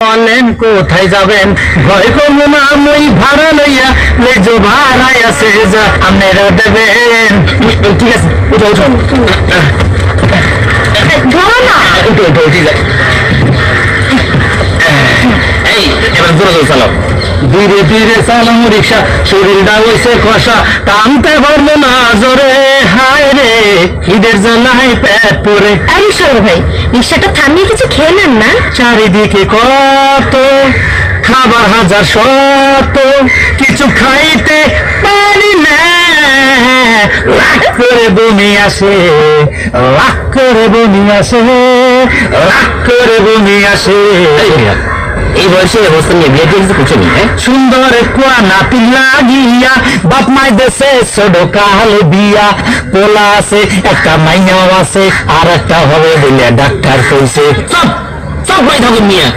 বলেন কোথায় যাবেন? ভয় করবো না, মই ভাড়া লইয়া লেজো ভাড়ায় আছে যা আপনারা দেবেন। ঠিক আছে, উঠো উঠো ধরো না। উঠো উঠো, ঠিক আছে। এই এবার জোরে জোরে চালাও, ধীরে ধীরে চালাও রিক্সা, শরীরটা হইছে কষা, টানতে পারবো না জোরে। হায় রে ঈদের জ্বালায় পেট পরে। আরে সরো ভাই, রিক্সাটা থামিয়ে কিছু খেয়ে নেন না। চারিদিকে কত খাবার হাজার শত, কিছু খাইতে পারি না, লাখ করে বমি আসে, লাখ করে বমি আসে, লাখ করে বমি আসে। এই বয়সে অবস্থা নিয়ে বিয়ে দিয়ে কিছু নেই। সুন্দর কুয়া নাতি লাগিয়া বাপ মাই দেশে ছোট কাল বিয়া, পোলা আছে একটা, মাইয়াও আছে আর একটা হবে বলে ডাক্তার কইছে। সব সব ভাই থাকুন মিয়া।